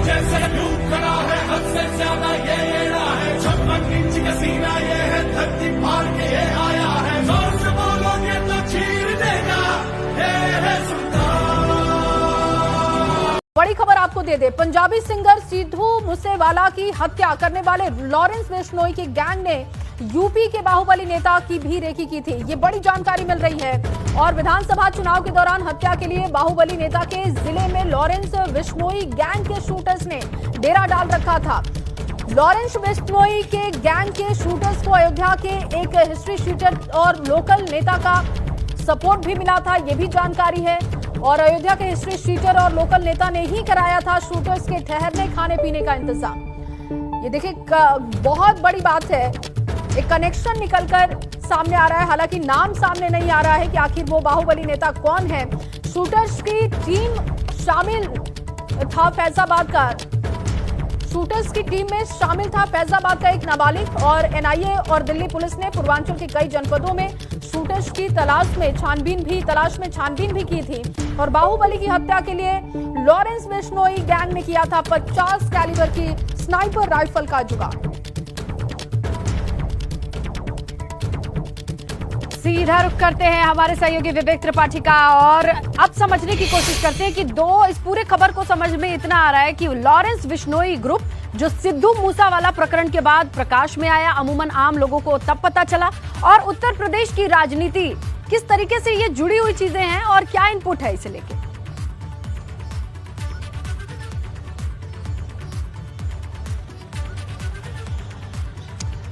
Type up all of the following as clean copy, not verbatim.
जैसे यूं खड़ा है, हद से ज्यादा ये एड़ा है, 56 इंच का सीना ये है, धरती फाड़ के ये आया है, जोर से बोलोगे तो चीर देगा, ये है सुल्तान। बड़ी खबर आपको दे दे, पंजाबी सिंगर सिद्धू मूसेवाला की हत्या करने वाले लॉरेंस बिश्नोई की गैंग ने यूपी के बाहुबली नेता की भी रेकी की थी। ये बड़ी जानकारी मिल रही है। और विधानसभा चुनाव के दौरान हत्या के लिए बाहुबली नेता के जिले में लॉरेंस बिश्नोई गैंग के शूटर्स ने डेरा डाल रखा था। लॉरेंस बिश्नोई के गैंग के शूटर्स को अयोध्या के एक हिस्ट्री शीटर और लोकल नेता का सपोर्ट भी मिला था, ये भी जानकारी है। और अयोध्या के हिस्ट्री शीटर और लोकल नेता ने ही कराया था शूटर्स के ठहरने खाने पीने का इंतजाम। ये देखिए बहुत बड़ी बात है, एक कनेक्शन निकलकर सामने आ रहा है। हालांकि नाम सामने नहीं आ रहा है कि आखिर वो बाहुबली नेता कौन है। शूटर्स की टीम शामिल था फैजाबाद का, शूटर्स की टीम में शामिल था फैजाबाद का एक नाबालिग। और एनआईए और दिल्ली पुलिस ने पूर्वांचल के कई जनपदों में शूटर्स की तलाश में छानबीन भी की थी। और बाहुबली की हत्या के लिए लॉरेंस बिश्नोई गैंग ने किया था 50 कैलिबर की स्नाइपर राइफल का जुगाड़। सीधा रुख करते हैं हमारे सहयोगी विवेक त्रिपाठी का और अब समझने की कोशिश करते हैं कि इस पूरे खबर को समझ में इतना आ रहा है कि लॉरेंस बिश्नोई ग्रुप जो सिद्धू मूसेवाला प्रकरण के बाद प्रकाश में आया, अमूमन आम लोगों को तब पता चला। और उत्तर प्रदेश की राजनीति किस तरीके से ये जुड़ी हुई चीजें हैं और क्या इनपुट है इसे लेकर।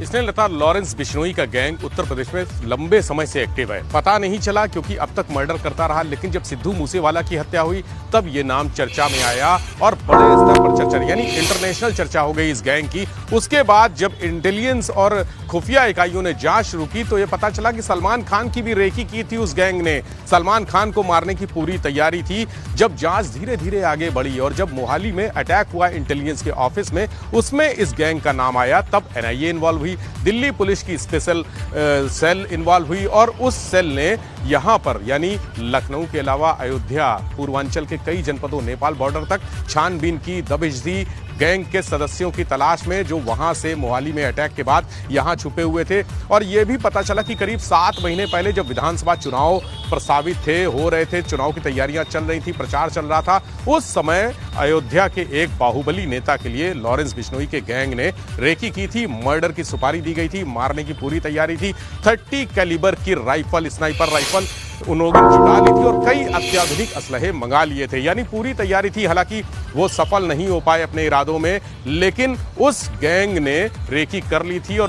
इसने लता लॉरेंस बिश्नोई का गैंग उत्तर प्रदेश में लंबे समय से एक्टिव है। पता नहीं चला क्योंकि अब तक मर्डर करता रहा, लेकिन जब सिद्धू मूसेवाला की हत्या हुई तब ये नाम चर्चा में आया और बड़े स्तर पर चर्चा यानी इंटरनेशनल चर्चा हो गई इस गैंग की। उसके बाद जब इंटेलिजेंस और खुफिया इकाइयों ने जांच शुरू की तो ये पता चला कि सलमान खान की भी रेकी की थी उस गैंग ने। सलमान खान को मारने की पूरी तैयारी थी। जब जांच धीरे धीरे आगे बढ़ी और जब मोहाली में अटैक हुआ इंटेलिजेंस के ऑफिस में, उसमें इस गैंग का नाम आया, तब एनआईए इन्वॉल्व हुई, दिल्ली पुलिस की स्पेशल सेल इन्वॉल्व हुई और उस सेल ने यहां पर यानी लखनऊ के अलावा अयोध्या, पूर्वांचल के कई जनपदों, नेपाल बॉर्डर तक छानबीन की, दबिश दी गैंग के सदस्यों की तलाश में जो वहां से मोहाली में अटैक के बाद यहां छुपे हुए थे। और यह भी पता चला कि करीब 7 महीने पहले जब विधानसभा चुनाव प्रस्तावित हो रहे थे, चुनाव की तैयारियां चल रही थी, प्रचार चल रहा था, उस समय अयोध्या के एक बाहुबली नेता के लिए लॉरेंस बिश्नोई के गैंग ने रेकी की थी, मर्डर की सुपारी दी गई थी, मारने की पूरी तैयारी थी। 30 कैलिबर की राइफल, स्नाइपर राइफल उन्होंने जुटा ली थी और कई अत्याधुनिक असलहे मंगा लिए थे, यानी पूरी तैयारी थी। हालांकि वो सफल नहीं हो पाए अपने इरादों में, लेकिन उस गैंग ने रेकी कर ली थी और